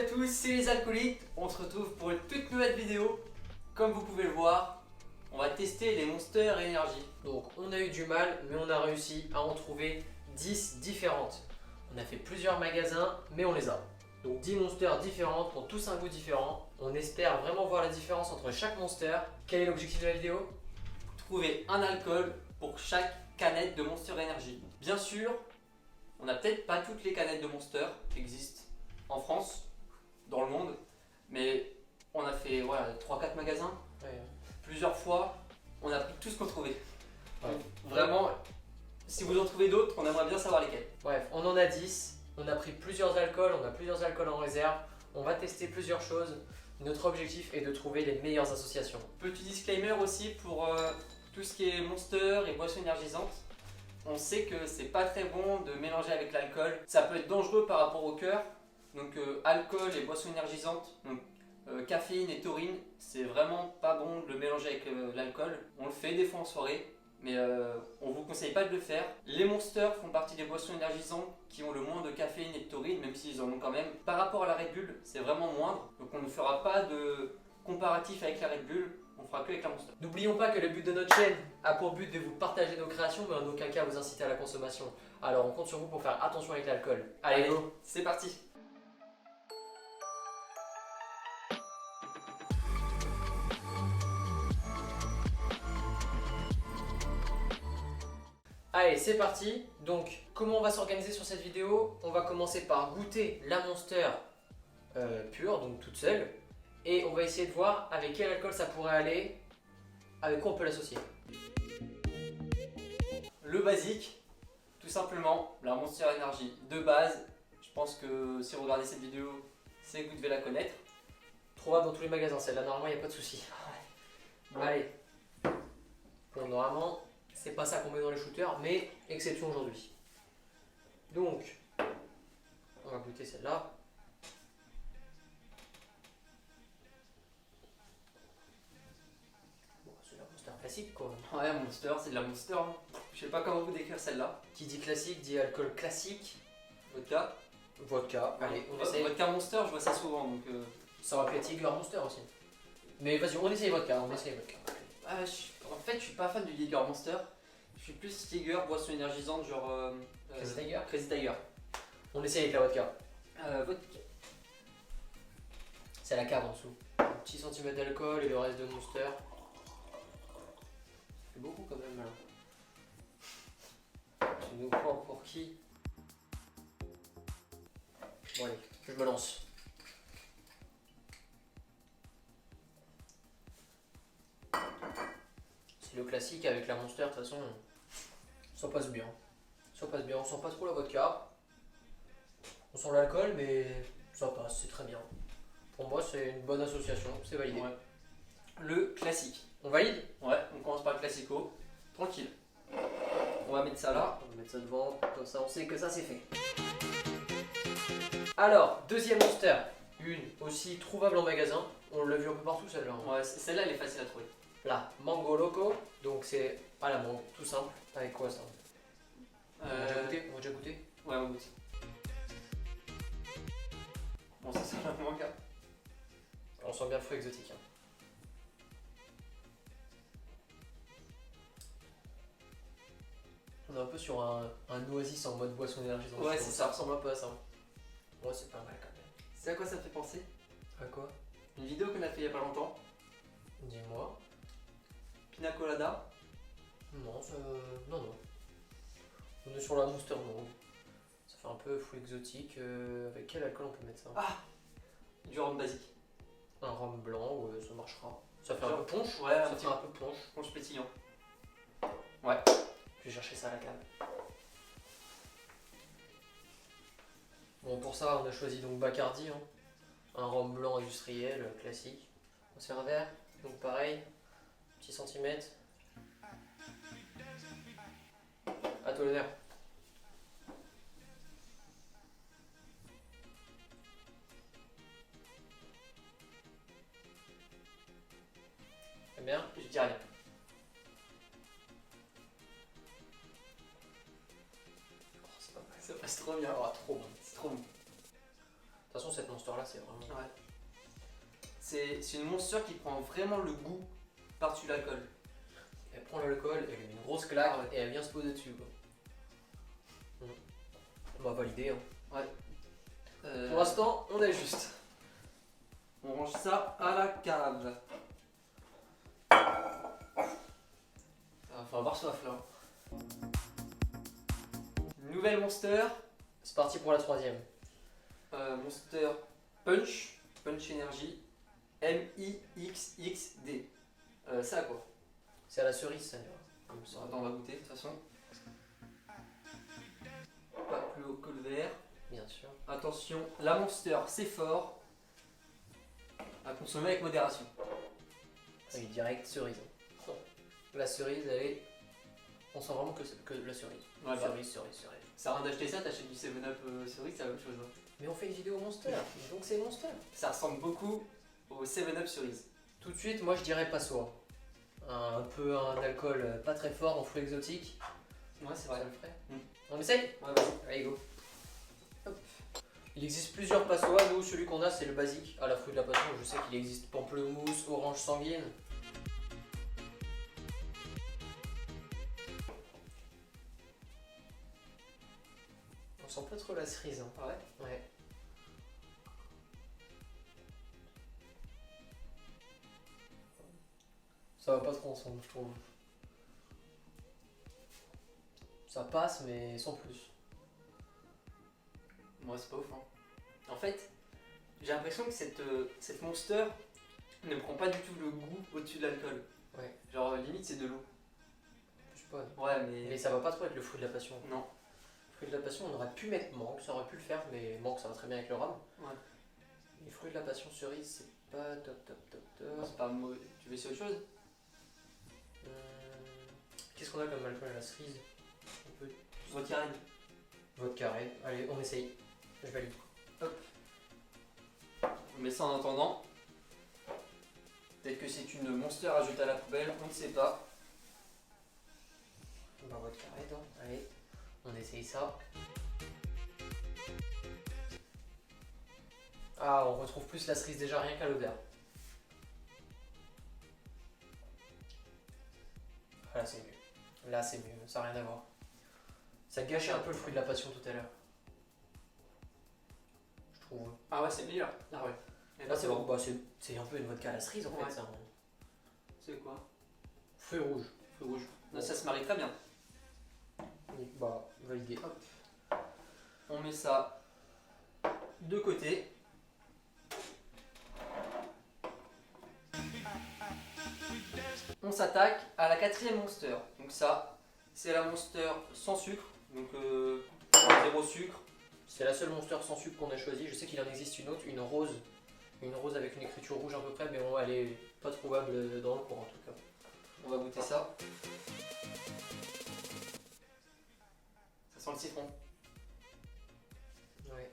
à tous, c'est les alcoolites. On se retrouve pour une toute nouvelle vidéo. Comme vous pouvez le voir, on va tester les Monster Energy. Donc on a eu du mal, mais on a réussi à en trouver 10 différentes. On a fait plusieurs magasins, mais on les a. Donc 10 monsters différentes, ont tous un goût différent. On espère vraiment voir la différence entre chaque monster. Quel est l'objectif de la vidéo? Trouver un alcool pour chaque canette de Monster Energy. Bien sûr, on n'a peut-être pas toutes les canettes de Monster qui existent en France, dans le monde, mais on a fait voilà, 3-4 magasins, plusieurs fois, on a pris tout ce qu'on trouvait. Ouais. Vraiment, si vous en trouvez d'autres, on aimerait bien savoir lesquels. Bref, on en a 10, on a pris plusieurs alcools, on a plusieurs alcools en réserve, on va tester plusieurs choses. Notre objectif est de trouver les meilleures associations. Petit disclaimer aussi pour tout ce qui est Monster et boissons énergisantes. On sait que c'est pas très bon de mélanger avec l'alcool. Ça peut être dangereux par rapport au cœur. Donc alcool et boissons énergisantes, donc caféine et taurine, c'est vraiment pas bon de le mélanger avec l'alcool. On le fait des fois en soirée, mais on vous conseille pas de le faire. Les Monsters font partie des boissons énergisantes qui ont le moins de caféine et de taurine, même s'ils en ont quand même. Par rapport à la Red Bull, c'est vraiment moindre, donc on ne fera pas de comparatif avec la Red Bull, on fera que avec la Monster. N'oublions pas que le but de notre chaîne a pour but de vous partager nos créations, mais en aucun cas vous inciter à la consommation. Alors on compte sur vous pour faire attention avec l'alcool. Allez, go! C'est parti. Allez, c'est parti. Donc, comment on va s'organiser sur cette vidéo? On va commencer par goûter la Monster pure, donc toute seule. Et on va essayer de voir avec quel alcool ça pourrait aller, avec quoi on peut l'associer. Le basique, tout simplement, la Monster Energy de base. Je pense que si vous regardez cette vidéo, c'est que vous devez la connaître. Trouvable dans tous les magasins, celle-là, normalement il n'y a pas de souci. Bon. Allez. Bon, normalement, c'est pas ça qu'on met dans les shooters, mais exception aujourd'hui. Donc, on va goûter celle-là. Bon, c'est la Monster classique quoi. Ouais, Monster, c'est de la Monster. Hein. Je sais pas comment vous décrire celle-là. Qui dit classique dit alcool classique. Vodka. Vodka. Allez, on essaye. Vodka Monster, je vois ça souvent donc. Ça aurait pu être Jäger Monster aussi. Mais vas-y, on essaye vodka, on essaye vodka. En fait, je suis pas fan du Jäger Monster. Je suis plus Jäger, boisson énergisante, genre. Crazy Tiger. Crazy Tiger. On essaye avec la vodka. Vodka. C'est la cave en dessous. Un petit centimètre d'alcool et le reste de Monster. Ça fait beaucoup quand même là. Tu nous prends pour qui? Bon allez, je me lance. C'est le classique avec la Monster, de toute façon, ça passe bien. Ça passe bien, on sent pas trop la vodka. On sent l'alcool, mais ça passe, c'est très bien. Pour moi, c'est une bonne association, c'est validé. Ouais. Le classique. On valide? Ouais, on commence par le classico. Tranquille. On va mettre ça là. On va mettre ça devant, comme ça on sait que ça c'est fait. Alors, deuxième Monster, une aussi trouvable en magasin. On l'a vu un peu partout celle-là. Hein. Ouais, celle-là elle est facile à trouver. Là, Mango Loco, donc c'est à la mangue, tout simple. Avec quoi ça? On va déjà goûter? On va déjà goûter? Ouais, on goûte. Bon, ça sent la mangue. On sent bien le fruit exotique. Hein. On est un peu sur un oasis en mode boisson énergisante. Ouais, c'est ça. ressemble un peu à ça. Ouais, c'est pas mal quand même. C'est à quoi ça me fait penser? À quoi? Une vidéo qu'on a fait il y a pas longtemps. Dis-moi. Pina colada. Non, ça... non, non. On est sur la Monster Mangue. Ça fait un peu fruit exotique. Avec quel alcool on peut mettre ça? Ah, du rhum basique. Un rhum blanc, ouais, ça marchera. Ça fait un Genre, peu punch. ouais, un Ça petit fait un peu punch. punch pétillant. Je vais chercher ça à la cave. Bon, pour ça, on a choisi donc Bacardi. Hein. Un rhum blanc industriel classique. On se fait un verre. Donc pareil, petit centimètre. À toi l'honneur. T'aimes bien? Je dis rien. Oh, c'est pas mal. Ça passe trop bien. Oh, trop bon. C'est trop bon. De toute façon, cette Monster monster là, c'est vraiment. Ouais. C'est une monster qui prend vraiment le goût par-dessus l'alcool. Elle prend l'alcool, elle lui met une grosse claque Ah ouais. et elle vient se poser dessus quoi. On va valider. Hein. Ouais. Pour l'instant, on ajuste. On range ça à la cave. Enfin, avoir soif là. Nouvelle monster. C'est parti pour la troisième. Monster Punch. Punch Energy. MIXXD. Ça quoi? C'est à la cerise, ça. Comme ça. Attends, on va goûter de toute façon. Pas plus haut que le verre. Bien sûr. Attention, la monster c'est fort. À consommer avec modération. Oui, direct cerise. La cerise, elle est. On sent vraiment que la cerise. Ouais, bah, cerise. ça rend d'acheter ça, t'achètes du 7-Up cerise, c'est la même chose. Hein. Mais on fait une vidéo Monster, donc c'est Monster. Ça ressemble beaucoup au 7-Up cerise. Tout de suite, moi je dirais passoire. Un peu un alcool pas très fort en fruits exotiques. Ouais, c'est Ça vrai. le ferait. Mm. On essaye. Ouais, vas-y. Allez, go. Hop. Il existe plusieurs passois. Nous, celui qu'on a, c'est le basique à la fruit de la passion. Je sais qu'il existe pamplemousse, orange sanguine. On sent pas trop la cerise. Hein. Ah ouais. Ouais. Ça va pas trop ensemble, je trouve. Ça passe, mais sans plus. Moi, c'est pas ouf. Hein. En fait, j'ai l'impression que cette monster ne prend pas du tout le goût au-dessus de l'alcool. Ouais. Genre, limite, c'est de l'eau. Je sais pas. Ouais, mais. Mais ça va pas trop avec le fruit de la passion. Non. Le fruit de la passion, on aurait pu mettre mangue, ça aurait pu le faire, mais mangue ça va très bien avec le rhum. Ouais. Les fruits de la passion cerise, c'est pas top. C'est pas mauvais. Tu veux essayer autre chose? Qu'est-ce qu'on a comme alcool à la cerise? On peut. Vodka Red. Vodka Red. Allez, on essaye. Je valide. On met ça en attendant. Peut-être que c'est une monster à jeter à la poubelle, on ne sait pas. Bah, vodka Red, hein. Allez, on essaye ça. Ah, on retrouve plus la cerise déjà rien qu'à l'odeur. Ah, là c'est mieux. Là c'est mieux, ça n'a rien à voir. Ça gâchait un peu le fruit de la passion tout à l'heure. Je trouve. Ah ouais, c'est meilleur. Ah ouais. Et Là c'est bon. Bah, c'est un peu une vodka à la cerise en Ouais. fait. Ça. C'est quoi? Fruits rouges. Fruits rouges. Non, ça se marie très bien. Oui, bah, validé. Hop. On met ça de côté. On s'attaque à la quatrième monster. Donc ça, c'est la monster sans sucre. Donc zéro sucre. C'est la seule monster sans sucre qu'on a choisie. Je sais qu'il en existe une autre, une rose. Une rose avec une écriture rouge à peu près, mais bon, elle est pas trouvable dans le cours en tout cas. On va goûter ça. Ça sent le citron. Ouais.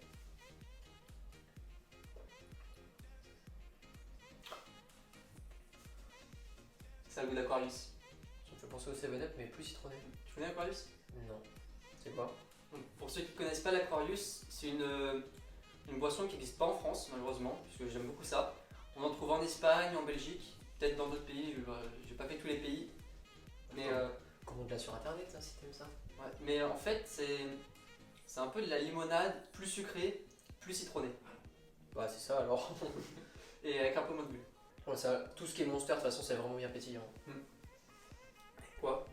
Ça a le goût d'Aquarius. Ça me fait penser au 7-Up, mais plus citronné. Tu connais Aquarius? Non. C'est quoi? Donc, pour ceux qui ne connaissent pas l'Aquarius, c'est une boisson qui n'existe pas en France malheureusement, puisque j'aime beaucoup ça. On en trouve en Espagne, en Belgique, peut-être dans d'autres pays, j'ai pas fait tous les pays. Mais, Commande-la sur internet, ça, si t'aimes ça. ouais. Mais en fait, c'est un peu de la limonade plus sucrée, plus citronnée. Bah, c'est ça alors. Et avec un peu moins de bulle. Ouais, ça, tout ce qui est monster, de toute façon, c'est vraiment bien pétillant. Quoi?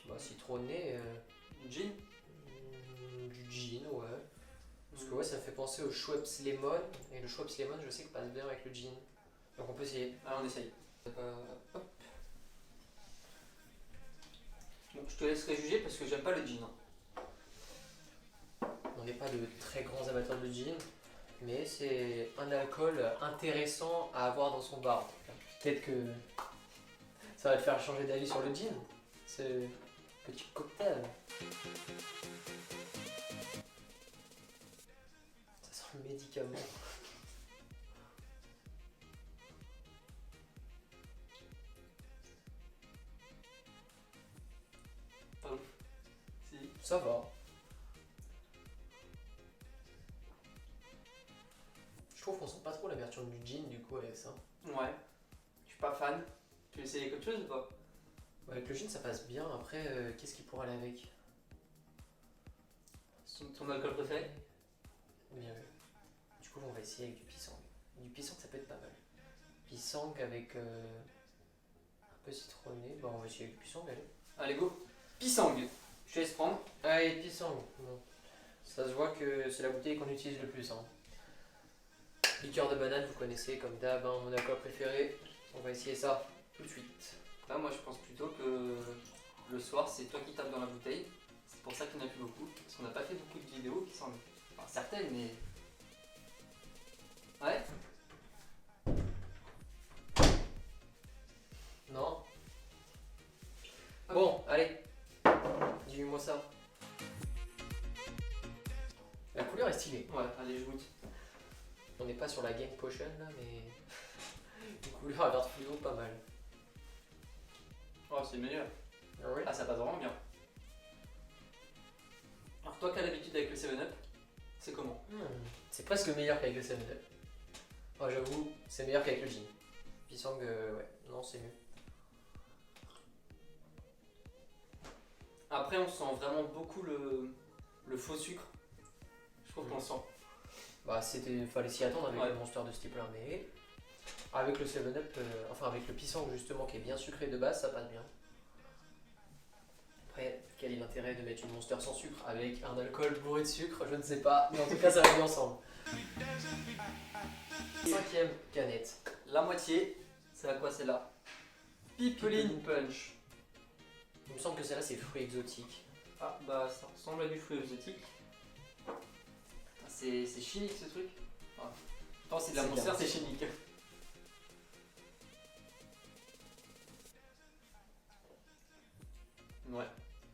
Bah, citronné, Gin? du gin, ouais. Parce que ouais, ça me fait penser au Schweppes Lemon. Et le Schweppes Lemon, je sais qu'il passe bien avec le gin. Donc on peut essayer. Ah, on essaye. Hop. Bon, je te laisserai juger parce que j'aime pas le gin. Hein. On n'est pas de très grands amateurs de gin, mais c'est un alcool intéressant à avoir dans son bar. Peut-être que ça va te faire changer d'avis sur le gin. C'est petit cocktail. Ça sent le médicament. Pas ouf. Si. Ça va. Je trouve qu'on sent pas trop l'amertume du gin du coup avec ça. Ouais. Je suis pas fan. Tu veux essayer quelque chose ou pas? Avec le gin ça passe bien, après qu'est-ce qui pourrait aller avec? Ton alcool préféré? Bien vu. Du coup on va essayer avec du pisang. Du pisang ça peut être pas mal. Pisang avec un peu citronné, bah on va essayer avec du pisang, allez. Allez, go. Pisang. Je te laisse prendre. Allez, pisang. Bon. Ça se voit que c'est la bouteille qu'on utilise le plus. Hein. Liqueur de banane, vous connaissez comme d'hab, hein, mon alcool préféré. On va essayer ça tout de suite. Là, moi, je pense plutôt que le soir, c'est toi qui tapes dans la bouteille. C'est pour ça qu'il n'y en a plus beaucoup. Parce qu'on n'a pas fait beaucoup de vidéos qui sont. Enfin, certaines, mais. Ouais. Non. Bon, allez. Dis-moi ça. La couleur est stylée. Ouais, allez, je goûte. On n'est pas sur la Gang Potion là, mais. Une couleur à vert fluo, pas mal. Oh, c'est meilleur. Ah ouais. Ah, ça passe vraiment bien. Alors, toi qui as l'habitude avec le 7-Up, c'est comment? C'est presque meilleur qu'avec le 7-Up. Oh, j'avoue, c'est meilleur qu'avec le gin. Pisang, ouais, non, c'est mieux. Après, on sent vraiment beaucoup le faux sucre. Je trouve qu'on le sent. Bah, fallait s'y attendre avec Ouais. le monster de ce type là, mais avec le 7-Up, enfin avec le pisang justement qui est bien sucré de base, ça passe bien. Après, quel est l'intérêt de mettre une monster sans sucre avec un alcool bourré de sucre? Je ne sais pas, mais en tout cas ça va bien ensemble. 5ème canette. La moitié, c'est à quoi celle-là? Pipeline Punch. Il me semble que celle-là c'est fruits exotiques. Ah, bah ça ressemble à du fruit exotique. C'est chimique ce truc. Ah. Pourtant, c'est de la C'est monster, bien. c'est chimique. Ouais.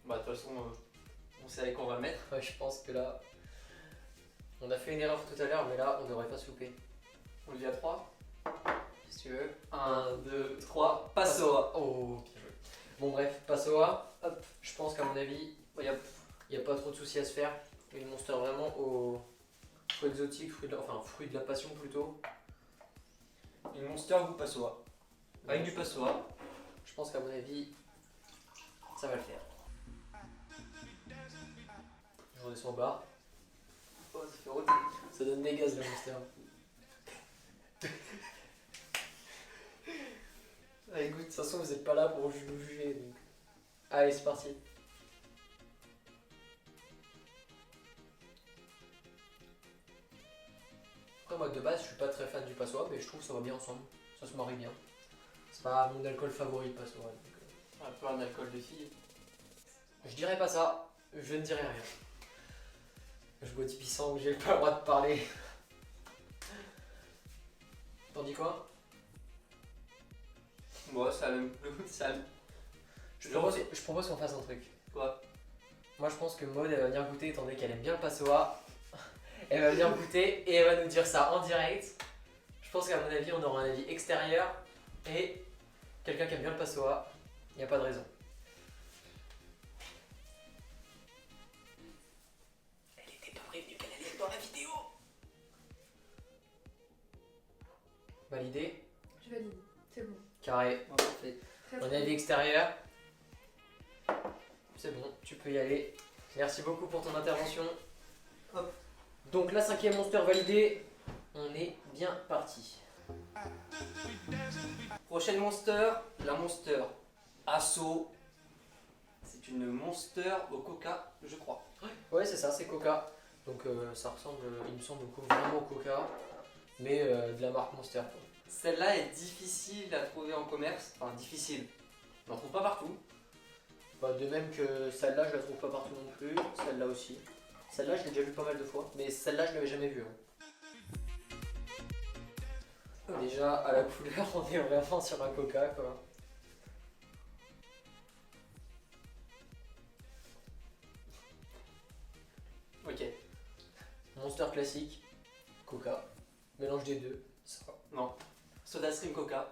Bah, de toute façon, on sait avec quoi on va le mettre. Ouais, je pense que là, on a fait une erreur tout à l'heure, mais là on devrait pas se louper. On le dit à 3. Si tu veux. 1, 2, 3, Passoa. Oh, bien joué. Bon, bref, Passoa. Hop. Je pense qu'à mon avis, Oh, y a- il n'y a pas trop de soucis à se faire. Une monster vraiment au fruits exotiques, fruits de la passion plutôt. Une monster goût Passoa. Avec du Passoa. Je pense qu'à mon avis, ça va le faire. Je redescends au bar. Oh, ça fait rôter. Ça donne des gaz la monster. Allez, goûte. De toute façon, vous n'êtes pas là pour nous juger. Donc. Allez, c'est parti. Après, moi de base, je suis pas très fan du Passoa, mais je trouve que ça va bien ensemble. Ça se marie bien. C'est pas mon alcool favori, le Passoa. Donc, Un peu un alcool de fille. je dirais pas ça, je ne dirais rien. Je bois du pisang, j'ai pas le droit de parler. T'en dis quoi? Moi, ça a le goût de sale. Je propose qu'on fasse un truc. Quoi? Moi je pense que Maud elle va venir goûter étant donné qu'elle aime bien le Passoa. Elle va venir goûter et elle va nous dire ça en direct. Je pense qu'à mon avis on aura un avis extérieur et quelqu'un qui aime bien le Passoa, il n'y a pas de raison. Elle était pas prévenue qu'elle allait être dans la vidéo. Validé, Je valide, c'est bon. carré. Ouais, parfait. Très Mon très avis extérieur. C'est bon, tu peux y aller. Merci beaucoup pour ton intervention. Hop. Donc la 5ème monster validée, on est bien parti. Prochaine monster, la monster Asso. C'est une monster au coca, je crois. Ouais c'est ça, c'est Coca. Donc ça ressemble, il me semble, vraiment au Coca, mais de la marque Monster. Quoi. Celle-là est difficile à trouver en commerce. Enfin, difficile. On n'en trouve pas partout. Bah, de même que celle-là, je la trouve pas partout non plus. Celle-là aussi. Celle-là, je l'ai déjà vue pas mal de fois, mais celle-là, je l'avais jamais vue. Hein. Déjà, à la couleur, on est vraiment sur un Coca quoi. Ok. Monster classique, Coca, mélange des deux. Ça. Non. Soda Stream Coca.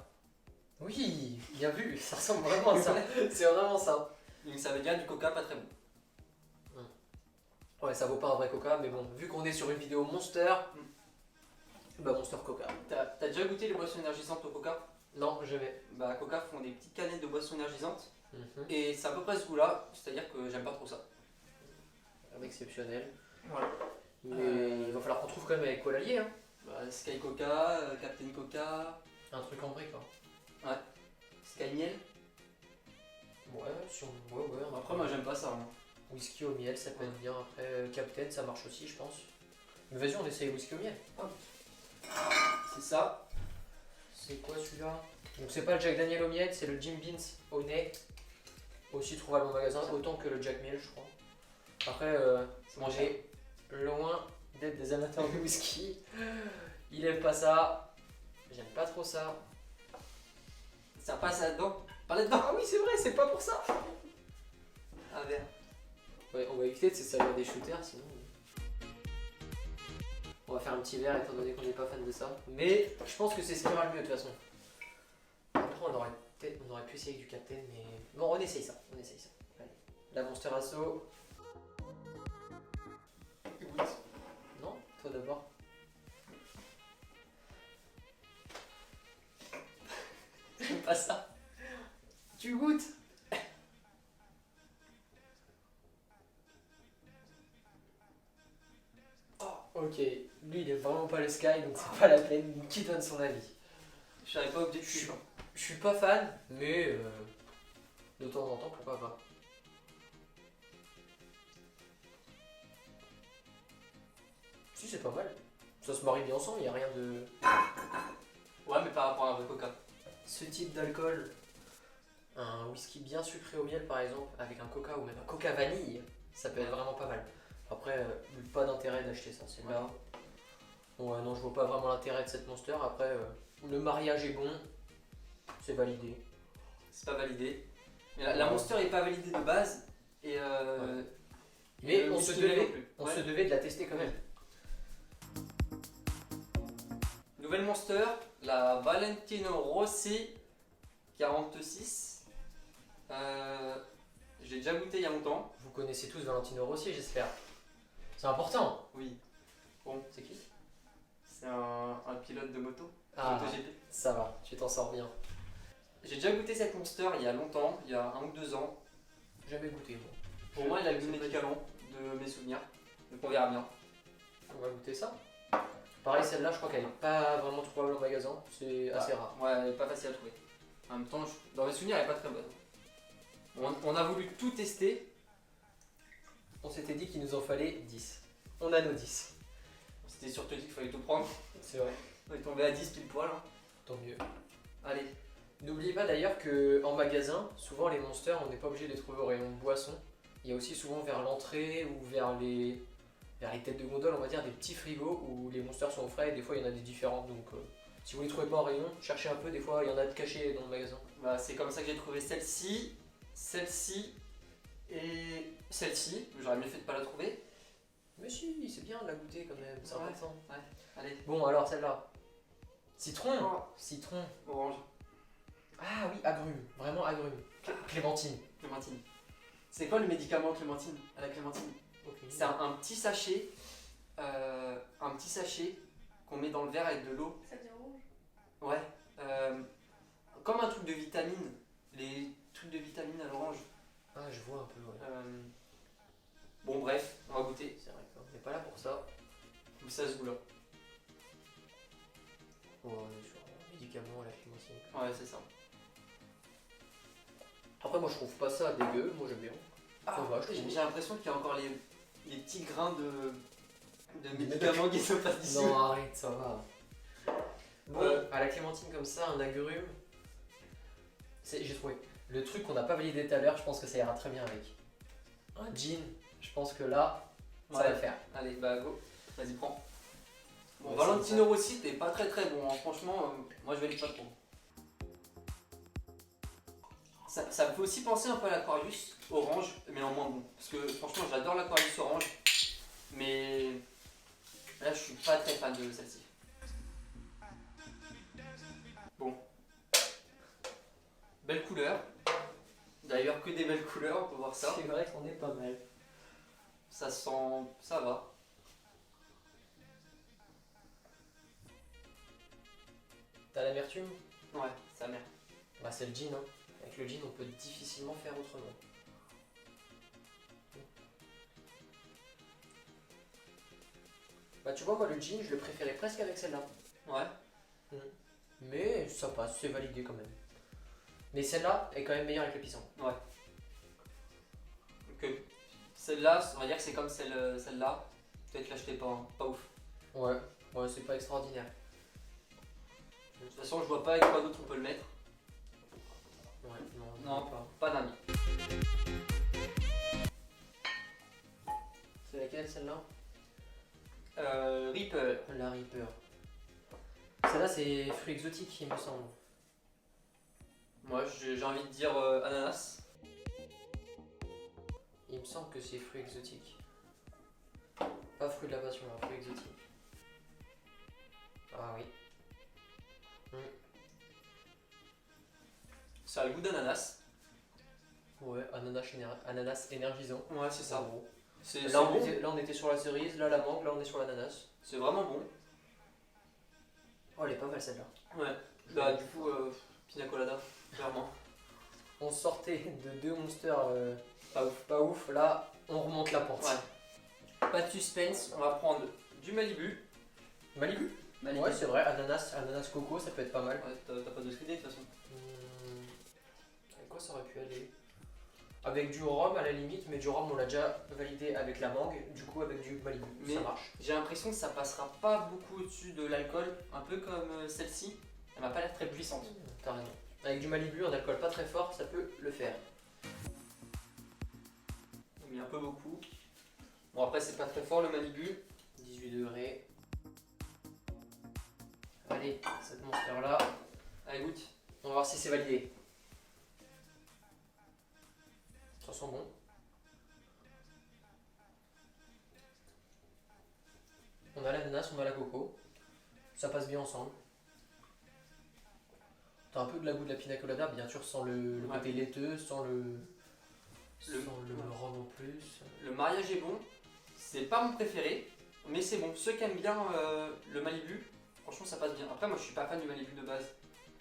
Oui, bien vu, ça ressemble vraiment à ça. C'est vraiment ça. Donc ça veut dire du coca pas très bon. Ouais, ça vaut pas un vrai Coca, mais bon, vu qu'on est sur une vidéo Monster, bah Monster Coca. T'as déjà goûté les boissons énergisantes au Coca? Non, jamais. Bah Coca font des petites canettes de boissons énergisantes Mhm. et c'est à peu près ce goût-là, c'est-à-dire que j'aime pas trop ça. Exceptionnel. Voilà. Mais il va falloir qu'on trouve quand même avec quoi l'allier. Hein. Bah, Sky Coca, Captain Coca, Un truc en brique. Hein. Sky Miel. Ouais, ouais. Après moi j'aime pas ça. Hein. Whisky au miel, ça peut être bien. Après, Captain, ça marche aussi, je pense. Mais vas-y, on essaye whisky au miel. C'est ça. C'est quoi celui-là? Donc c'est pas le Jack Daniel au miel, c'est le Jim Beams au nez. Aussi trouvable en magasin, autant que le Jack Miel, je crois. Après, moins on cher. est loin d'être des amateurs de whisky. Il aime pas ça. J'aime pas trop ça. Ça passe là-dedans. Pas là-dedans. Ah oui, c'est vrai, c'est pas pour ça. Un verre. Ouais, on va éviter de se servir des shooters, sinon. On va faire un petit verre étant donné qu'on n'est pas fan de ça. Mais je pense que c'est ce qui ira le mieux de toute façon. Après, on aurait pu essayer avec du Captain, mais. Bon, on essaye ça. Allez. La Monster Asso. Goûte. Non, toi d'abord. J'aime pas ça. Tu goûtes. Ok, lui il est vraiment pas le Sky, donc c'est pas la peine. Qui donne son avis? Je serais pas objectif. Je suis pas fan, mais de temps en temps, pourquoi pas. Si, c'est pas mal. Ça se marie bien ensemble, il n'y a rien de. Ouais, mais par rapport à un vrai Coca. Ce type d'alcool, un whisky bien sucré au miel par exemple, avec un coca ou même un coca vanille, ça peut être vraiment pas mal. Après, pas d'intérêt d'acheter ça, c'est là. Ouais, non, je vois pas vraiment l'intérêt de cette Monster. Après, le mariage est bon, c'est validé. C'est pas validé. Mais la Monster est pas validée de base. Et Ouais. Mais le on se whisky miel non devait, plus. on Ouais. se devait de la tester quand même. Nouvelle Monster, la Valentino Rossi 46. J'ai déjà goûté il y a longtemps. Vous connaissez tous Valentino Rossi, j'espère. C'est important. Oui. Bon, C'est qui? c'est un pilote de moto. Ah, MotoGP. ça va, tu t'en sors bien. J'ai déjà goûté cette Monster il y a longtemps, il y a 1 ou 2 ans. Jamais goûté, moi. Pour moi, il a le goût C'est pas médicament de mes souvenirs. Donc on verra bien. On va goûter ça. Pareil, celle-là, je crois qu'elle est pas vraiment trouvable en magasin. C'est assez rare. Ouais, elle est pas facile à trouver. En même temps, dans mes souvenirs, elle est pas très bonne. On a voulu tout tester. On s'était dit qu'il nous en fallait 10. On a nos 10. On s'était surtout dit qu'il fallait tout prendre. C'est vrai. On est tombé à 10 pile poil. Hein. Tant mieux. Allez. N'oubliez pas d'ailleurs qu'en magasin, souvent les monsters, on n'est pas obligé de les trouver au rayon de boissons. Il y a aussi souvent vers l'entrée ou vers les têtes de gondole, on va dire, des petits frigos où les monsters sont frais et des fois il y en a des différentes. Donc si vous ne les trouvez pas en rayon, cherchez un peu, des fois il y en a de cachés dans le magasin. Bah, c'est comme ça que j'ai trouvé celle-ci, celle-ci et celle-ci. J'aurais mieux fait de pas la trouver. Mais si, c'est bien de la goûter quand même, c'est Ouais. important. Ouais, allez. Bon alors celle-là. Citron. Oh. Citron. Orange, Ah oui, agrumes, vraiment agrumes. Clémentine. clémentine. C'est quoi le médicament clémentine? À la clémentine. C'est un petit sachet. Un petit sachet qu'on met dans le verre avec de l'eau. Ça devient rouge. Ouais. Comme un truc de vitamine. Les trucs de vitamine à l'orange. Ah, je vois un peu, ouais. Bon, bref, on va goûter. C'est vrai qu'on n'est pas là pour ça. Où ça se goût là. On est sur un médicament à la clémentine. Ouais, c'est ça. Après, moi je trouve pas ça dégueu, moi j'aime bien. Ah, Ça va, je j'ai trouve. j'ai l'impression qu'il y a encore les petits grains de médicaments qui sont pas dissous. Non, arrête, ça va. Bon, Ouais. à la clémentine comme ça, un agrume. J'ai trouvé. Le truc qu'on n'a pas validé tout à l'heure, je pense que ça ira très bien avec. Un gin, je pense que là, ça va Ouais. le faire. Allez, bah go. Vas-y, prends. Bon, Ouais, Valentino Rossi, t'es pas très très bon. Hein. Franchement, moi je valide pas trop. Ça me fait aussi penser un peu à l'Aquarius orange, mais en moins bon. Parce que franchement, j'adore l'Aquarius orange. Mais là, je suis pas très fan de celle-ci. Bon. Belle couleur. D'ailleurs, que des belles couleurs, on peut voir ça. C'est vrai qu'on est pas mal. Ça sent. Ça va. l'amertume. Ouais, ça merde. Bah c'est le gin, hein. Avec le gin on peut difficilement faire autrement. Bah tu vois moi le gin je le préférais presque avec celle-là. Ouais. Mais ça passe, c'est validé quand même. Mais celle-là est quand même meilleure avec le pisang. Ouais. Donc celle-là, on va dire que c'est comme celle-là. Peut-être l'acheter pas, hein. Pas ouf. Ouais, ouais c'est pas extraordinaire. De toute façon, je vois pas avec quoi d'autre on peut le mettre. Ouais, Non, pas d'ami. C'est laquelle celle-là? Reaper. La Reaper. Celle-là c'est fruits exotiques il me semble. Moi, j'ai envie de dire ananas. Il me semble que c'est fruits exotiques. Pas fruits de la passion, hein, fruits exotiques. Ah oui. Ça a le goût d'ananas. Ouais, ananas énergisant. Ouais, c'est ça. En gros. C'est Là, bon. on était sur la cerise, là la mangue, là on est sur l'ananas. C'est vraiment bon. Oh, elle est pas mal celle-là. Ouais. Bah, du coup, pina colada, clairement. On sortait de 2 monsters Pas ouf. pas ouf, là on remonte la pente. Ouais. Pas de suspense, on va prendre du Malibu. Malibu. Malibu. Ouais, c'est vrai, ananas coco, ça peut être pas mal. Ouais, t'as pas d'autre idée de toute façon. Avec quoi ça aurait pu aller? Avec du rhum à la limite, mais du rhum on l'a déjà validé avec la mangue, du coup avec du Malibu, Mais ça marche. j'ai l'impression que ça passera pas beaucoup au-dessus de l'alcool, un peu comme celle-ci. Elle m'a pas l'air très puissante. T'as raison. Avec du Malibu, un alcool pas très fort, ça peut le faire. On a mis un peu beaucoup. Bon, après, c'est pas très fort le Malibu. 18 degrés. Allez, cette monster là, Allez, goûte. on va voir si c'est validé. Ça sent bon. On a l'ananas, on a la coco. Ça passe bien ensemble. T'as un peu de la goût de la pina colada, bien sûr, sans le Ouais. côté laiteux, sans le Le- rhum en plus. Le mariage est bon. C'est pas mon préféré, mais c'est bon. Ceux qui aiment bien le Malibu, franchement, ça passe bien. Après, moi, je suis pas fan du Malibu de base.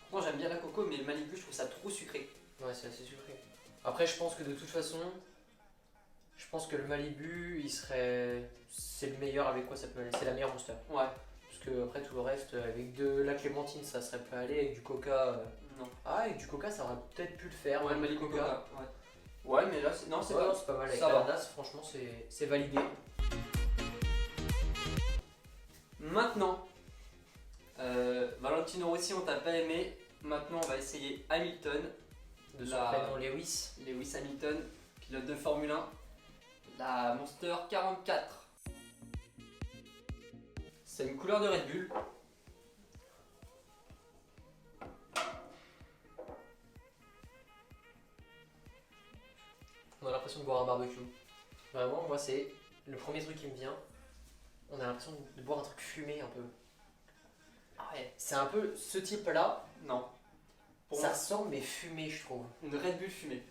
Pourtant, j'aime bien la coco, mais le Malibu, je trouve ça trop sucré. Ouais, c'est assez sucré. Après, je pense que de toute façon, je pense que le Malibu, c'est le meilleur avec quoi ça peut aller. C'est la meilleure monster. Ouais. Parce que après tout le reste, avec de la clémentine, ça serait pas allé. Avec du coca. Non. Ah, avec du coca, ça aurait peut-être pu le faire. Ouais, le même Malibu Coca. Ouais. Ouais, mais là, non, c'est Ouais, pas. non, c'est pas mal. Avec Ça va. l'ananas, franchement, c'est validé. Maintenant, Valentino Rossi, on t'a pas aimé. Maintenant, on va essayer Hamilton. De son La- prénom Lewis. Lewis Hamilton, pilote de Formule 1. La Monster 44. C'est une couleur de Red Bull. On a l'impression de boire un barbecue. Vraiment, moi, c'est le premier truc qui me vient. On a l'impression de boire un truc fumé un peu. Ah ouais. C'est un peu ce type-là. Non. Pour Ça moi, sent mais fumé, je trouve. une Red Bull fumée.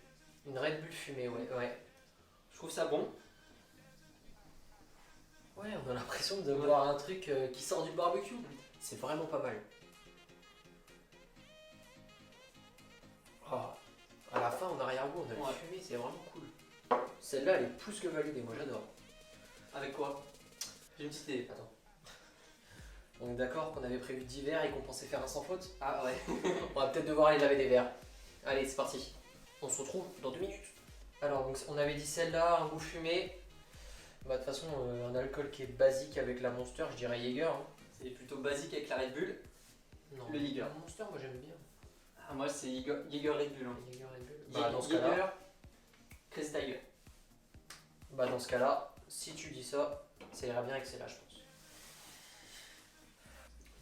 Une Red Bull fumée, ouais. Je trouve ça bon. Ouais, on a l'impression de Ouais. boire un truc qui sort du barbecue. C'est vraiment pas mal. Oh, à la fin, en arrière-goût, on a Ouais. fumé, c'est vraiment cool. Celle-là, elle est plus que validée, moi j'adore. Avec quoi? J'ai une petite idée. Attends. On est d'accord qu'on avait prévu 10 verres et qu'on pensait faire un sans faute. Ah ouais. On va peut-être devoir aller laver des verres. Allez, c'est parti. On se retrouve dans 2 minutes. Alors, donc, on avait dit celle-là, un goût fumé. Bah, de toute façon, un alcool qui est basique avec la Monster, je dirais Jäger. Hein. C'est plutôt basique avec la Red Bull. Non, Le Jäger. La Monster, moi j'aime bien. Ah, moi, c'est Jäger Red Bull. Hein. Jäger Red Bull. Jäger, Bah, dans ce cas-là, Chris Tiger. si tu dis ça, ça ira bien avec celle-là, je pense.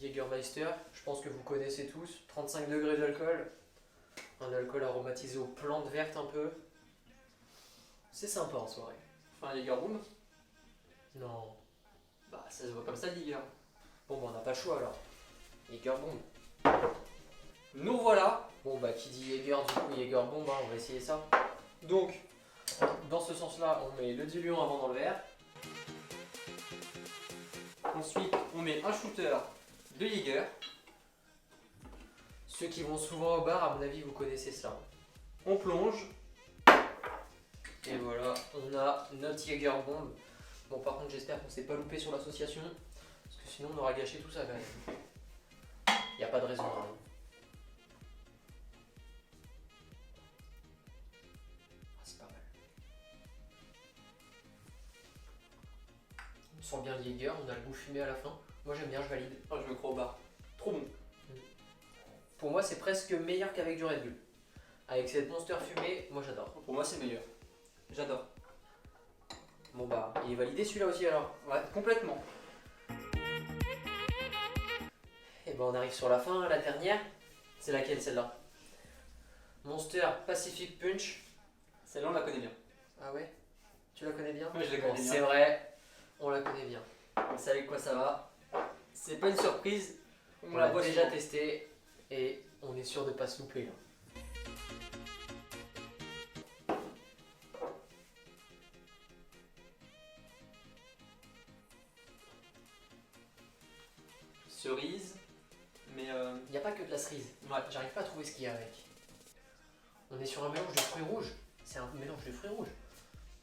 Jägermeister, je pense que vous connaissez tous. 35 degrés d'alcool. Un alcool aromatisé aux plantes vertes un peu. C'est sympa en soirée. Enfin, Jäger Boom. Non. Bah, ça se voit comme ça, le Jäger. Bon, bah, on n'a pas le choix alors. Jäger Bomb. Nous voilà. Bon, bah, qui dit Jäger, du coup, Jäger Bomb, hein, on va essayer ça. Donc, dans ce sens-là, on met le diluant avant dans le verre. Ensuite, on met un shooter de Jäger. Ceux qui vont souvent au bar, à mon avis, vous connaissez ça. On plonge. Et voilà, on a notre Jäger Bomb. Bon, par contre, j'espère qu'on s'est pas loupé sur l'association, parce que sinon on aura gâché tout ça quand même. Y a pas de raison. Hein. Ah, c'est pas mal. On sent bien le Jäger, on a le goût fumé à la fin. Moi j'aime bien, je valide. Oh, je me crois au bar. Trop bon. Pour moi, c'est presque meilleur qu'avec du Red Bull. Avec cette Monster fumée, moi j'adore. Pour moi, c'est meilleur. J'adore. Bon bah, il est validé celui-là aussi alors. Ouais, complètement. Et ben on arrive sur la fin, la dernière. C'est laquelle celle-là? Monster Pacific Punch. Celle-là, on la connaît bien. Ah ouais? Tu la connais bien? Ouais, je la Bon, connais bien. c'est vrai, on la connaît bien. On sait avec quoi ça va. C'est pas une surprise. On l'a déjà testé et on est sûr de pas se louper là. Cerise. Mais Il n'y a pas que de la cerise. ouais. J'arrive pas à trouver ce qu'il y a avec. On est sur un mélange de fruits rouges. C'est un mélange de fruits rouges.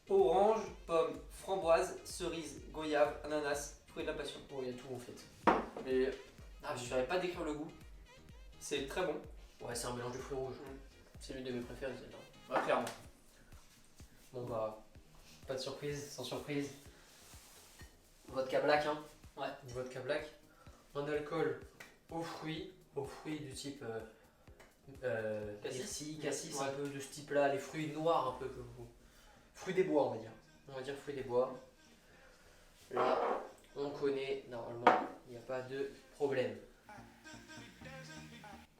Orange, pomme, framboise, cerise, goyave, ananas, fruit de la passion. Bon, il y a tout en fait. Mais je ne saurais pas décrire le goût. C'est très bon. Ouais, c'est un mélange de fruits rouges. Mm. C'est l'une de mes préférées celle-là. Ouais, clairement. Bon bah, pas de surprise, sans surprise. Vodka black, hein. Ouais. Vodka black. Un alcool aux fruits du type Cassis. cassis, Ouais. un peu de ce type-là, les fruits noirs un peu que vous. Fruits des bois, on va dire. On va dire fruits des bois. Là, on connaît, normalement, il n'y a pas de problème.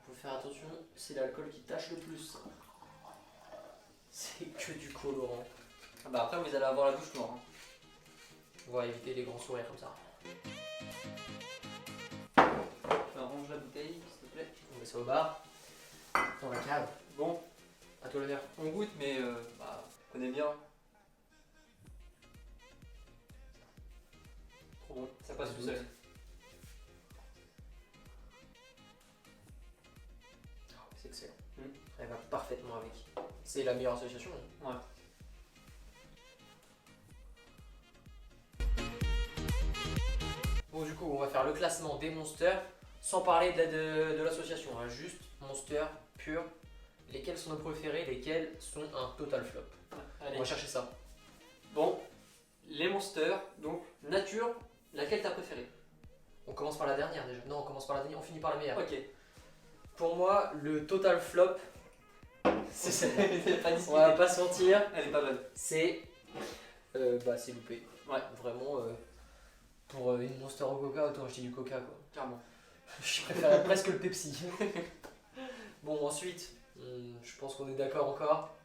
Faut faire attention, c'est l'alcool qui tâche le plus. C'est que du colorant. Ah bah après, vous allez avoir la bouche noire. Hein. On va éviter les grands sourires comme ça. Range la bouteille, s'il te plaît. On met ça au bar, dans la cave. Bon, À toi l'honneur. on goûte, mais on connaît bien. Trop bon, ça passe tout seul. C'est excellent. Mm. Elle va parfaitement avec. C'est la meilleure association. Hein. Ouais. Bon, du coup, on va faire le classement des monsters sans parler de l'association. Hein. Juste monster pur. Lesquels sont nos préférés, lesquels sont un total flop. Allez. On va chercher ça. Bon, les monsters, donc nature, laquelle t'as préférée? On commence par la dernière déjà. Non, on commence par la dernière, on finit par la meilleure. Ok. Pour moi, le total flop, c'est celle-là. Pas On discuté. va pas se mentir, Elle est pas bonne. c'est c'est loupé. Ouais. Vraiment, pour une Monster au Coca, autant acheter du Coca quoi. Clairement. Je préfère presque le Pepsi. Bon, ensuite, je pense qu'on est d'accord encore.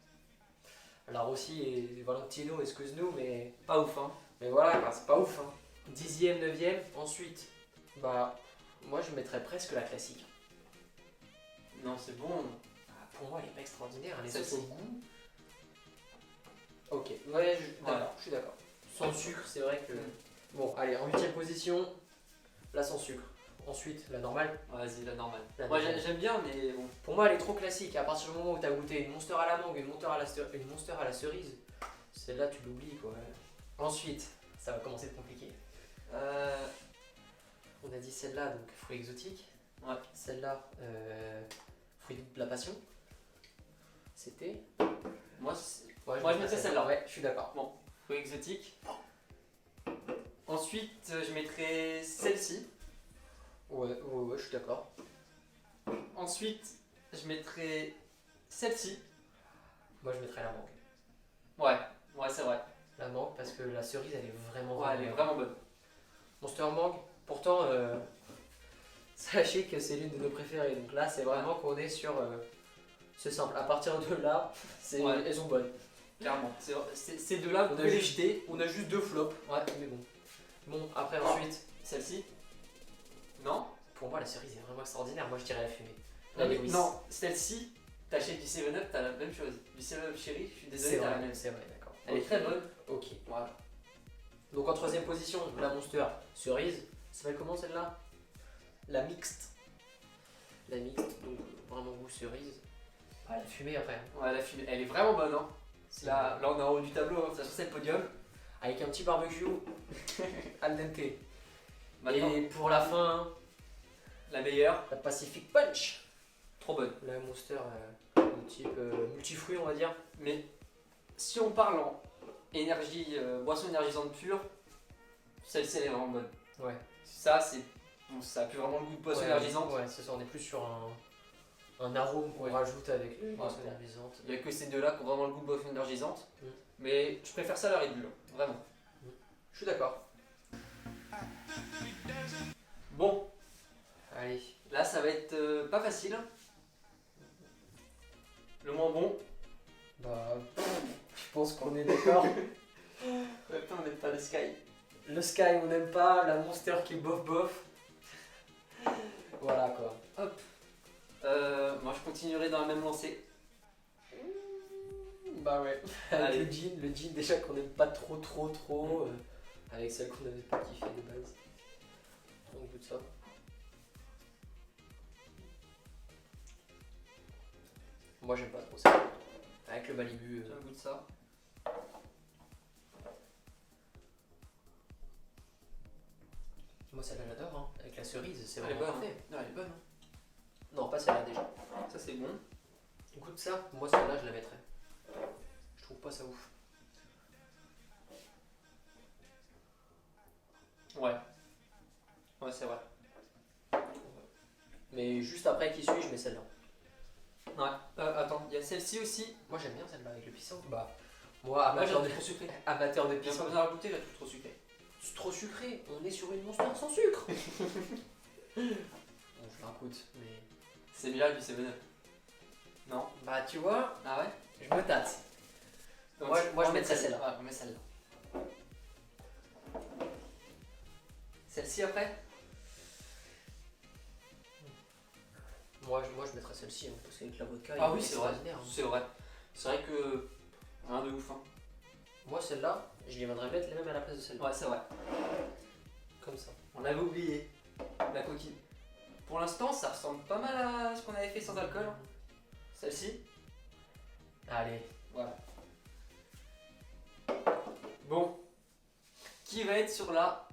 La Rossi et Valentino, excuse-nous, mais Pas ouf, hein. voilà, quoi, c'est pas ouf. Hein. 10e, 9e, ensuite, bah, moi je mettrais presque la classique. Non, c'est bon. Pour moi, elle est pas extraordinaire, elle est Celle-ci. sauce au goût. Ok, ouais, Voilà. je suis d'accord. Sans sucre, c'est vrai que. Mm. Bon, allez, en 8e position, la sans sucre. Ensuite, la normale. Vas-y, la normale. La Moi, normale. j'aime bien, mais bon. Pour moi, elle est trop classique. À partir du moment où tu as goûté une Monster à la mangue, une Monster à la cerise, celle-là, tu l'oublies quoi. Ensuite, ça va commencer à être compliqué. On a dit celle-là, donc fruits exotiques. Ouais. Celle-là, fruits de la passion. C'était. Moi, Ouais, Moi, je mettrais celle-là. Ouais, je suis d'accord. fruits exotiques. Ensuite, je mettrai celle-ci. Ouais, je suis d'accord. Ensuite, je mettrai celle-ci. Moi, je mettrais la mangue. Ouais, c'est vrai. La mangue, parce que la cerise, elle est vraiment Ouais, elle est vraiment bonne. Monster mangue, pourtant, sachez que c'est l'une de nos préférées. Donc là, c'est vraiment qu'on est sur. C'est simple. À partir de là, Ouais. elles sont bonnes. Clairement. Ces deux-là, vous On a pouvez les juste- jeter. On a juste deux flops. Ouais. Mais bon. Bon, après, ensuite, Celle-ci. Non. pour moi, la cerise est vraiment extraordinaire. Moi, je dirais la fumée. Non, La mais Lewis. non, celle-ci, t'achètes du 7-Up, t'as la même chose. Du 7-Up chéri, je suis désolé, C'est t'as la vrai, même. c'est vrai, d'accord. Elle est très bonne. Ok. Voilà. Donc en troisième position, la Monster cerise. Ça s'appelle comment celle-là? La mixte. la mixte, donc vraiment goût cerise. Ah, la fumée après. Ouais, la fumée, elle est vraiment bonne. Hein. Là, on est en haut du tableau, hein. De toute façon, c'est le podium. Avec un petit barbecue al dente. Maintenant, Et pour la fin, la meilleure, la Pacific Punch. trop bonne. La Monster de type multifruit, on va dire. Mais si on parle en énergie, boisson énergisante pure, celle-ci elle est vraiment bonne. Ouais. Ça, c'est. Bon, ça a plus vraiment le goût de boisson énergisante. Ouais, c'est ça, on est plus sur un arôme qu'on rajoute avec les boissons énergisantes. Il n'y a que ces deux-là qui ont vraiment le goût de boisson énergisante. Mm. Mais je préfère ça à la Red Bull, vraiment. Je suis d'accord. Bon, Allez. là ça va être pas facile. Le moins bon. Bah, je pense qu'on est d'accord. Attends, on n'aime pas le Sky. Le Sky, on n'aime pas. La Monster qui est bof bof. Voilà quoi. Hop. Moi je continuerai dans la même lancée. Bah ouais. Allez. Avec le jean déjà qu'on n'aime pas trop. Avec celle qu'on n'avait pas kiffé de base. On goûte ça. Moi j'aime pas trop ça. Avec le Malibu. J'ai un goût de ça. Moi celle-là j'adore, hein. Avec la cerise, c'est Elle est vraiment bonne. parfait. Non, elle est bonne. Non, pas celle-là déjà. Ça c'est bon. Goûte ça, moi celle-là je la mettrais. Je trouve pas ça ouf. Ouais. Ouais, c'est vrai. Mais juste après qui suit, je mets celle-là. Ouais. Attends, il y a celle-ci aussi. Moi j'aime bien celle-là avec le pisang. Bah, moi Moi j'ai amateur de, trop sucré. amateur de J'ai pas pisang. besoin de la goûter, j'ai trop sucré. C'est trop sucré, on est sur une Monster sans sucre. Bon, je la goûte, mais. C'est bien du 7-Up. Non. Bah, tu vois, Ah ouais. je me tâte. Donc, Moi, je on met mettrais celle-là. Ouais, on met celle-là. Celle-ci après. Moi, je mettrais celle-ci, hein, parce qu'avec la vodka, Ah il oui, est c'est vrai. extraordinaire, hein. C'est vrai. C'est vrai que. Rien de ouf. Hein. Moi, celle-là, je viendrais mettre les mêmes à la place de celle-là. Ouais, c'est vrai. Comme ça. On avait oublié la coquille. Pour l'instant, ça ressemble pas mal à ce qu'on avait fait sans alcool. Celle-ci. Allez. Voilà. Bon. Qui va être sur la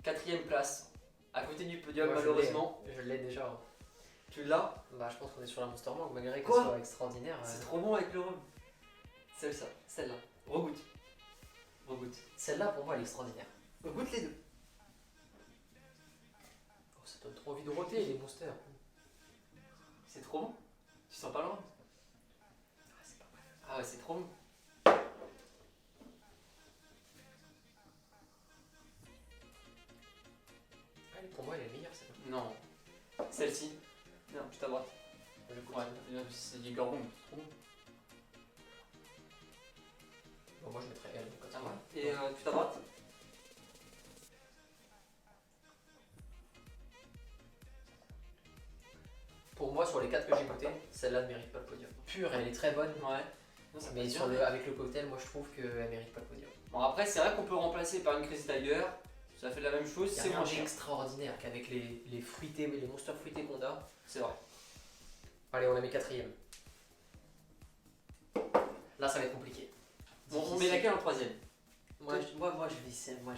4ème place? À côté du podium, Moi, malheureusement. Je l'ai déjà, hein. Tu l'as? Bah, je pense qu'on est sur la Monster Mangue, malgré qu'elle Quoi soit extraordinaire. C'est trop bon avec le rhum. Celle-là. Regoute. Celle-là, pour moi, elle est extraordinaire. Regoute les deux. Oh, ça donne trop envie de roter, les Monsters. C'est trop bon. Tu sens pas le rhum? Ah, c'est pas mal. Ah ouais, c'est trop bon. Allez, pour moi, elle est meilleure, celle-là. Non. Celle-ci. Non, tout à droite. Je goûte. Ouais, c'est du gorbon. C'est trop bon. Bon, moi, je mettrais elle. Donc, Ah ouais. Et tout à droite. Pour moi, sur les 4 que j'ai goûté, celle-là ne mérite pas le podium. Pure, elle est très bonne. Ouais. Non, ça Mais passe sur bien. avec le cocktail, moi je trouve qu'elle mérite pas le podium. Bon, après, c'est vrai qu'on peut remplacer par une Crazy Tiger. Ça fait la même chose, c'est C'est moins moins cher. extraordinaire qu'avec les fruités, les monsters fruités qu'on a. C'est vrai. Allez, on la met 4ème. Là, ça va être compliqué. Bon, on met laquelle en 3ème? Moi, je vais celle. Moi,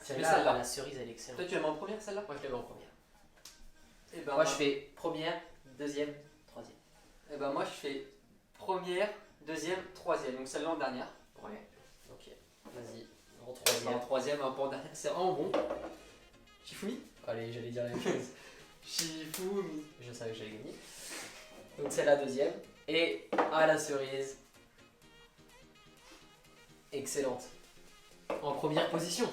Celle-là, celle-là. la cerise, elle est excellente. Toi, tu la mets en première celle-là? Moi, je la mets en première. Et ben, Moi, je fais première, deuxième, troisième. Et ben, moi, je fais première, deuxième, troisième. Donc celle-là en dernière. Ouais. Ok. Vas-y. En En troisième. troisième, un peu en dernière. C'est vraiment bon. Shifumi? Allez, j'allais dire la même chose. Shifumi. Je savais que j'allais gagner. Donc, c'est la deuxième. Et à la cerise. Excellente. En première position.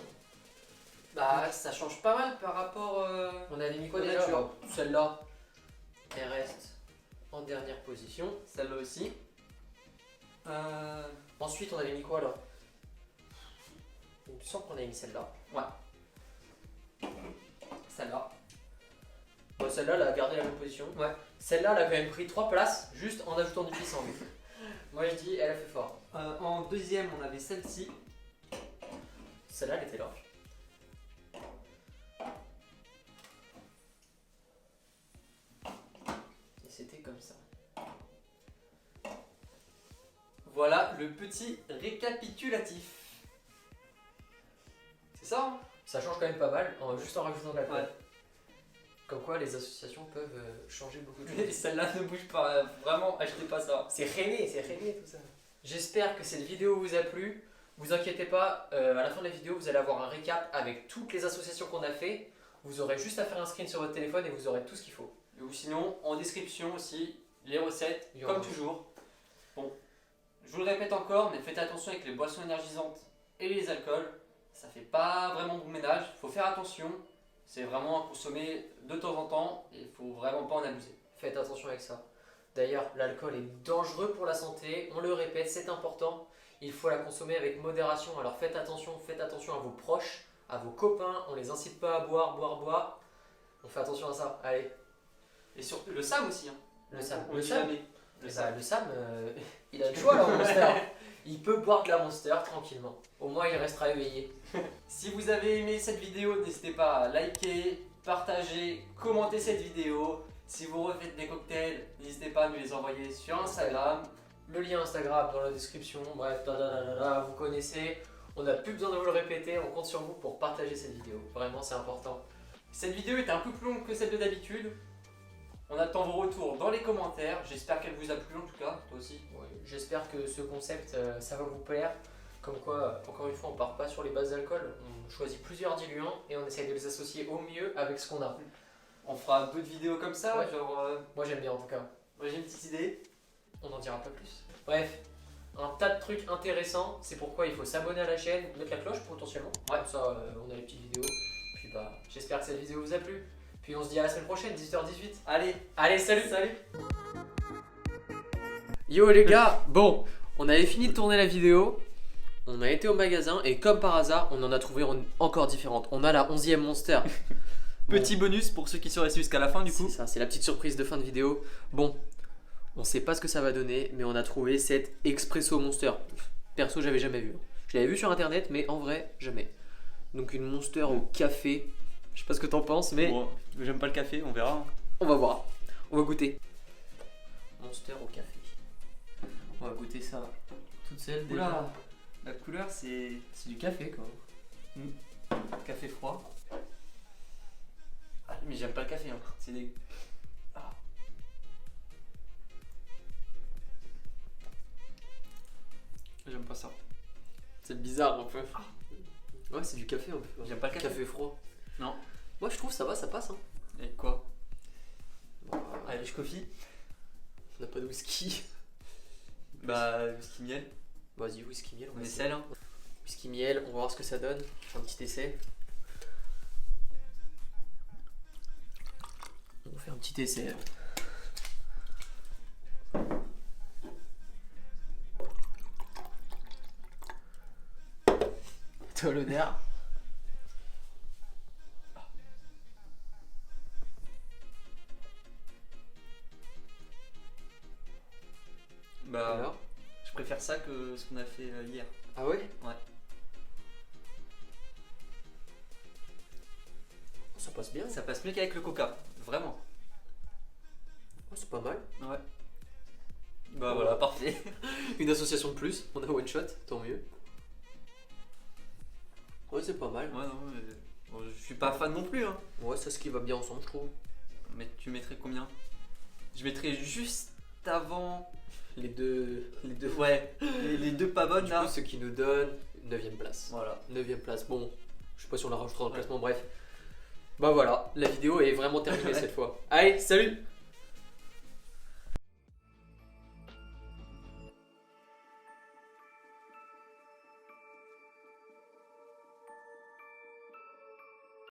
Bah, ça change pas mal par rapport. On avait mis quoi Au déjà? nature. Celle-là, elle reste en dernière position. Celle-là aussi. Ensuite, on avait mis quoi là? Il me semble qu'on avait mis celle-là. Celle-là. Bon, celle-là, elle a gardé la même position. Ouais. Celle-là, elle a quand même pris 3 places juste en ajoutant du pisang. Moi, je dis, elle a fait fort. En deuxième, on avait celle-ci. Celle-là, elle était là. c'était comme ça. Voilà le petit récapitulatif. C'est ça hein? Ça change quand même pas mal, juste en rajoutant de l'alcool. Ouais. Comme quoi les associations peuvent changer beaucoup de Mais choses. celle-là ne bouge pas, vraiment, achetez pas ça. C'est René tout ça. J'espère que cette vidéo vous a plu. Vous inquiétez pas, à la fin de la vidéo, vous allez avoir un récap avec toutes les associations qu'on a fait. Vous aurez juste à faire un screen sur votre téléphone et vous aurez tout ce qu'il faut. Ou sinon, en description aussi, les recettes, Il y aura comme tout. toujours. Bon, je vous le répète encore, mais faites attention avec les boissons énergisantes et les alcools. Ça fait pas vraiment bon ménage, il faut faire attention. C'est vraiment à consommer de temps en temps et il faut vraiment pas en abuser. Faites attention avec ça. D'ailleurs, l'alcool est dangereux pour la santé. On le répète, c'est important. Il faut la consommer avec modération. Alors faites attention à vos proches, à vos copains. On les incite pas à boire. On fait attention à ça. Allez, Et surtout le SAM aussi. Hein. le Sam. On Le dit Sam, jamais. Le SAM. le Sam, il a le choix là, en Monster. Il peut boire de la Monster tranquillement. Au moins, il restera éveillé. Si vous avez aimé cette vidéo, n'hésitez pas à liker, partager, commenter cette vidéo. Si vous refaites des cocktails, n'hésitez pas à nous les envoyer sur Instagram. Le lien Instagram dans la description. Bref, vous connaissez. On n'a plus besoin de vous le répéter. On compte sur vous pour partager cette vidéo. Vraiment, c'est important. Cette vidéo est un peu plus longue que celle de d'habitude. On attend vos retours dans les commentaires. J'espère qu'elle vous a plu en tout cas, toi aussi. Ouais, j'espère que ce concept, ça va vous plaire. Comme quoi, encore une fois, on part pas sur les bases d'alcool. On choisit plusieurs diluants et on essaye de les associer au mieux avec ce qu'on a. On fera d'autres vidéos comme ça, Ouais. genre... Moi, j'aime bien en tout cas. moi j'ai une petite idée. On n'en dira pas plus. Bref, un tas de trucs intéressants. C'est pourquoi il faut s'abonner à la chaîne, mettre la cloche potentiellement. Ouais. Comme ça, on a les petites vidéos. Puis bah, j'espère que cette vidéo vous a plu. Puis on se dit à la semaine prochaine, 18h18. Allez, Salut. salut. Yo les gars, bon, on avait fini de tourner la vidéo. On a été au magasin et comme par hasard, on en a trouvé encore différentes. On a la 11e Monster. Petit bonus pour ceux qui sont restés jusqu'à la fin du coup. C'est ça, c'est la petite surprise de fin de vidéo. Bon, on sait pas ce que ça va donner, mais on a trouvé cette Expresso Monster. Perso, j'avais jamais vu. Je l'avais vu sur internet, mais en vrai, jamais. Donc une Monster au café. Je sais pas ce que t'en penses, mais Bon, j'aime pas le café, on verra. on va voir. On va goûter. Monster au café. On va goûter ça toute seule déjà. Oula. La couleur c'est du café quoi. Café froid. Ah, mais j'aime pas le café. Hein. C'est des... J'aime pas ça. C'est bizarre un peu. Ouais, c'est du café un peu. J'aime pas le café. Café froid. Non. Moi je trouve ça va, ça passe. Hein. Et quoi? Bon, Irish coffee. on n'a pas de whisky. Bah whisky miel. Vas-y, whisky miel. On On va essaie essayer. hein. Whisky miel, on va voir ce que ça donne. Un petit essai. On fait un petit essai. Toi l'honneur. Bah Alors je préfère ça que ce qu'on a fait hier. Ah ouais. Ouais. Ça passe bien. Ça passe mieux qu'avec le coca. Vraiment. Oh, c'est pas mal. Ouais. Bah voilà, parfait. Une association de plus. On a one shot, tant mieux. Ouais, c'est pas mal. Ouais non mais... bon, je suis pas fan non plus hein. Ouais, ça ce qui va bien ensemble, je trouve. Mais tu mettrais combien? Je mettrais juste avant Les deux. ouais, les deux pas bonnes Du là. coup, ce qui nous donne 9ème place. Voilà. 9ème place. Bon, je sais pas si on la rajoutera dans le classement, bref. Bah voilà, la vidéo est vraiment terminée cette fois. Allez, salut!